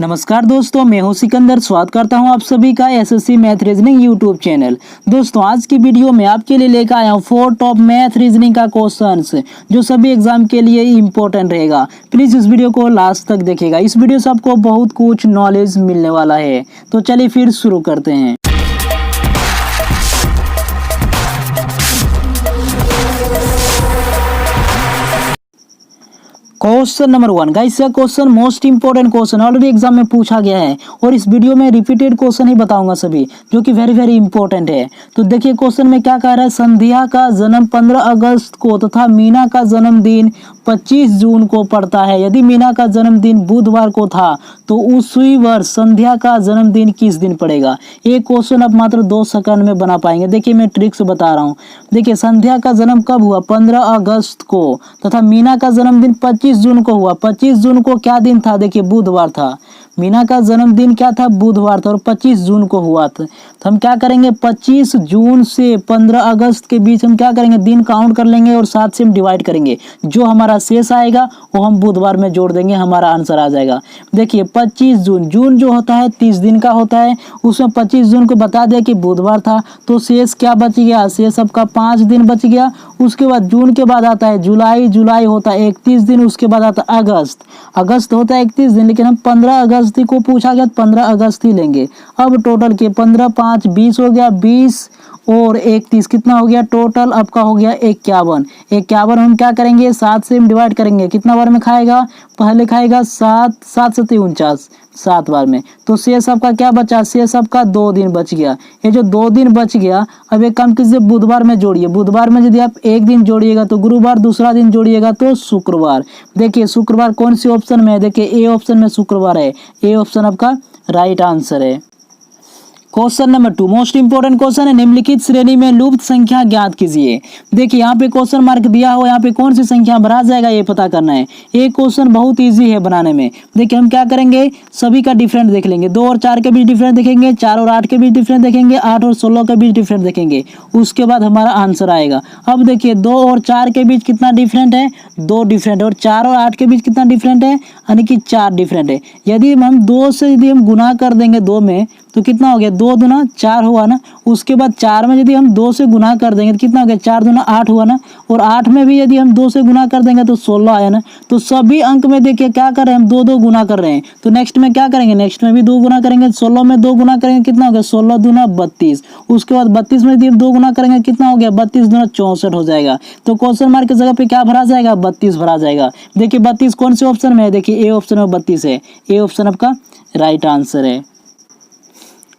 नमस्कार दोस्तों, मैं हूं सिकंदर। स्वागत करता हूं आप सभी का SSC math reasoning YouTube channel. दोस्तों, आज की वीडियो में आपके लिए लेकर आया हूं 4 टॉप मैथ रीजनिंग का क्वेश्चंस जो सभी एग्जाम के लिए इंपॉर्टेंट रहेगा। प्लीज इस वीडियो को लास्ट तक देखिएगा। इस वीडियो से आपको बहुत कुछ नॉलेज मिलने वाला है। तो चलिए फिर शुरू करते हैं। क्वेश्चन नंबर 1 गाइस, यह question most important question already exam में पूछा गया है और इस वीडियो में रिपीटेड क्वेश्चन ही बताऊंगा सभी, जो कि वेरी वेरी इंपॉर्टेंट है। तो देखिए क्वेश्चन में क्या कह रहा है। संध्या का जन्म 15 अगस्त को तथा मीना का जन्मदिन 25 जून को पड़ता है। यदि मीना का जन्मदिन बुधवार को था तो उसी वर्ष संध्या का जन्मदिन किस दिन पड़ेगा। ये क्वेश्चन आप मात्र 2 सेकंड में बना पाएंगे। देखिए मैं ट्रिक्स बता रहा हूँ। देखिए संध्या का जन्म कब हुआ, 15 अगस्त को, तथा मीना का जन्मदिन 25 जून को हुआ। 25 जून को क्या दिन था, देखिए बुधवार था। मीना का जन्मदिन क्या था, बुधवार था, और 25 जून को हुआ था। तो हम क्या करेंगे, 25 जून से 15 अगस्त के बीच हम क्या करेंगे, दिन काउंट कर लेंगे और 7 से हम डिवाइड करेंगे। जो हमारा शेष आएगा वो हम बुधवार में जोड़ देंगे, हमारा आंसर आ जाएगा। देखिए 25 जून, जून जो होता है 30 दिन का होता है, उसमें 25 जून को बता दिया कि बुधवार था, तो शेष क्या बच गया, शेष आपका 5 दिन बच गया। उसके बाद जून के बाद आता है जुलाई, जुलाई होता है 31 दिन। उसके बाद आता है अगस्त, अगस्त होता है 31 दिन, लेकिन हम 15 अगस्त को पूछा गया, 15 अगस्त ही लेंगे। अब टोटल के 15 5 20 हो गया, 20 और 31 कितना हो गया, टोटल आपका हो गया 51। 51 हम क्या करेंगे, 7 से हम डिवाइड करेंगे। कितना बार में खाएगा, पहले खाएगा 7, 7 से 49, 7 बार में। तो शेष आपका क्या बचा, शेष आपका 2 दिन बच गया। ये जो 2 दिन बच गया, अब एक काम कीजिए, बुधवार में जोड़िए। बुधवार में यदि आप एक दिन जोड़िएगा तो गुरुवार, दूसरा दिन जोड़िएगा तो शुक्रवार। देखिए शुक्रवार कौन सी ऑप्शन में है, देखिए ए ऑप्शन में शुक्रवार है। ए ऑप्शन आपका राइट आंसर है। Question number 2 most important question है। निम्नलिखित श्रेणी में लुप्त संख्या ज्ञात कीजिए। देखिए यहाँ पे क्वेश्चन मार्क दिया हुआ, यहाँ पे कौन सी संख्या भरा जाएगा ये पता करना है। ये क्वेश्चन बहुत इजी है बनाने में। देखिए हम क्या करेंगे, सभी का डिफरेंट देख लेंगे। 2 और 4 के बीच डिफरेंट देखेंगे, 4 और 8 के बीच डिफरेंट देखेंगे, 8 और 16 के बीच डिफरेंट देखेंगे। उसके बाद हमारा आंसर आएगा। अब देखिए 2 और 4 के बीच कितना डिफरेंट है, 2 डिफरेंट है। और 4 और 8 के बीच कितना डिफरेंट है, यानी कि 4 डिफरेंट है। यदि हम 2 से यदि हम गुना कर देंगे 2 में, तो कितना हो गया, 2 दूना 4 हुआ ना। उसके बाद 4 में यदि हम 2 से गुना कर देंगे तो कितना हो गया, 4 दूना 8 हुआ ना। और 8 में भी यदि हम 2 से गुना कर देंगे तो 16 आया ना। तो सभी अंक में देखिए क्या कर रहे हैं, हम 2 गुना कर रहे हैं। तो नेक्स्ट में क्या करेंगे, नेक्स्ट में भी 2 गुना करेंगे। 16 में 2 गुना करेंगे, कितना हो गया, 16 दूना 32। उसके बाद 32 में यदि हम 2 गुना करेंगे, कितना हो गया, 32 दूना 64 हो जाएगा। तो क्वेश्चन मार्क की जगह पे क्या भरा जाएगा, 32 भरा जाएगा। देखिए 32 कौन से ऑप्शन में है, देखिए ए ऑप्शन में 32 है। ए ऑप्शन आपका राइट आंसर है।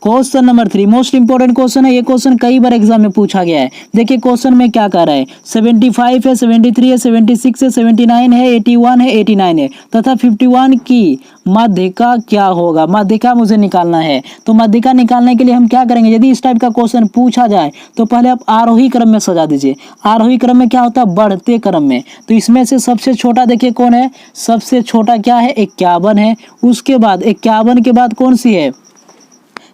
Question number 3 most important question है। ये क्वेश्चन कई बार एग्जाम में पूछा गया है। देखिए क्वेश्चन में क्या कह रहा है, 75 है, 73 है, 76 है, 79 है, 81 है, 89 है तथा 51 की माध्यिका क्या होगा। माध्यिका मुझे निकालना है। तो माध्यिका निकालने के लिए हम क्या करेंगे, यदि इस टाइप का क्वेश्चन पूछा जाए तो पहले आप आरोही क्रम में सजा दीजिए। आरोही क्रम में क्या होता है, बढ़ते क्रम में। तो इसमें से सबसे छोटा देखिए कौन है, सबसे छोटा क्या है, 51 है। उसके बाद 51 के बाद कौन सी है,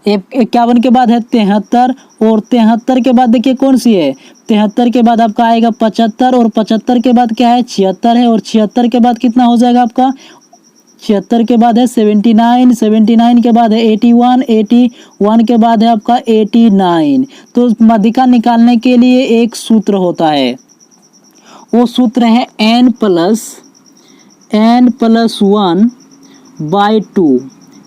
51 के बाद है 73, और 73 के बाद देखिए कौन सी है, 73 के बाद आपका आएगा 75, और 75 के बाद क्या है, 76 है। और 76 के बाद कितना हो जाएगा आपका, 76 के बाद है 79, 79 के बाद है 81, 81 के बाद है आपका 89। तो माध्यिका निकालने के लिए एक सूत्र होता है, वो सूत्र है n+1/2।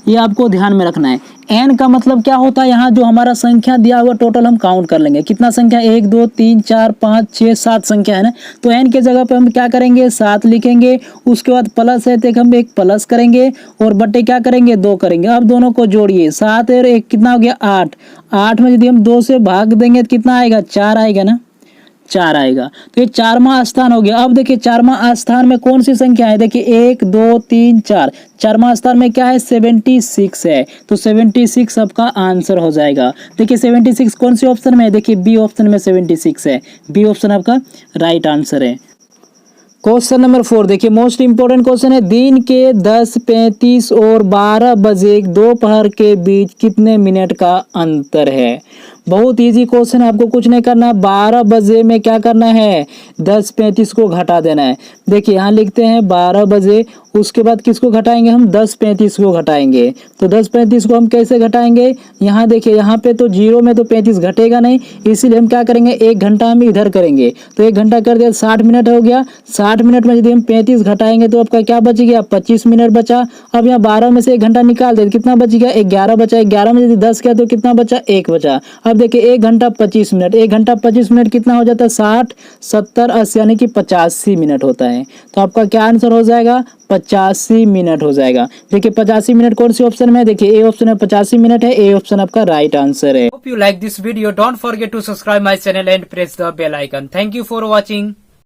ये आपको ध्यान में रखना है। n का मतलब क्या होता है, यहाँ जो हमारा संख्या दिया हुआ टोटल हम काउंट कर लेंगे। कितना संख्या, 1 2 3 4 5 6 7 संख्या है ना। तो n के जगह पे हम क्या करेंगे, 7 लिखेंगे। उसके बाद प्लस है तो हम एक प्लस करेंगे और बट्टे क्या करेंगे, 2 करेंगे। अब दोनों को जोड़िए, 7 और 1 कितना हो गया, 8। 8 में यदि हम 2 से भाग देंगे तो कितना आएगा, 4 आएगा ना, 4 आएगा। तो ये 4वां स्थान हो गया। अब देखिए 4वां स्थान में कौन सी संख्या है, देखिए 1 2 3 4। 4वां स्थान में क्या है, 76 है। तो 76 आपका आंसर हो जाएगा। देखिए 76 कौन सी ऑप्शन में है, देखिए बी ऑप्शन में 76 है। बी ऑप्शन आपका राइट आंसर है। क्वेश्चन नंबर 4 देखिए मोस्ट इंपोर्टेंट क्वेश्चन है। दिन के 10:35 और 12 बजे दोपहर के बीच कितने मिनट का अंतर है। बहुत इजी क्वेश्चन है, आपको कुछ नहीं करना है। 12 बजे में क्या करना है, 10:35 को घटा देना है। देखिए यहाँ लिखते हैं 12 बजे, उसके बाद किसको घटाएंगे हम, 10:35 को घटाएंगे। तो 10:35 को हम कैसे घटाएंगे, यहाँ देखिए यहाँ पे तो जीरो में तो 35 घटेगा नहीं, इसीलिए हम क्या करेंगे, 1 घंटा हम इधर करेंगे। तो 1 घंटा कर दिया, 60 मिनट हो गया। 60 मिनट में यदि हम 35 घटाएंगे तो आपका क्या बच गया, 25 मिनट बचा। अब यहाँ 12 में से 1 घंटा निकाल दे, कितना बच गया, 11 बचा। 11 में यदि 10 किया तो कितना बचा, 1 बचा। अब देखिए 1 घंटा 25 मिनट, 1 घंटा 25 मिनट कितना हो जाता है, 60, 70, 80 यानी कि 85 मिनट होता है। तो आपका क्या आंसर हो जाएगा, 85 मिनट हो जाएगा। देखिए 85 मिनट कौन सी ऑप्शन में, देखिए ए ऑप्शन है 85 मिनट है, ए ऑप्शन आपका राइट आंसर है। Hope you like this video. Don't forget to subscribe my channel and press the bell icon. Thank you for watching.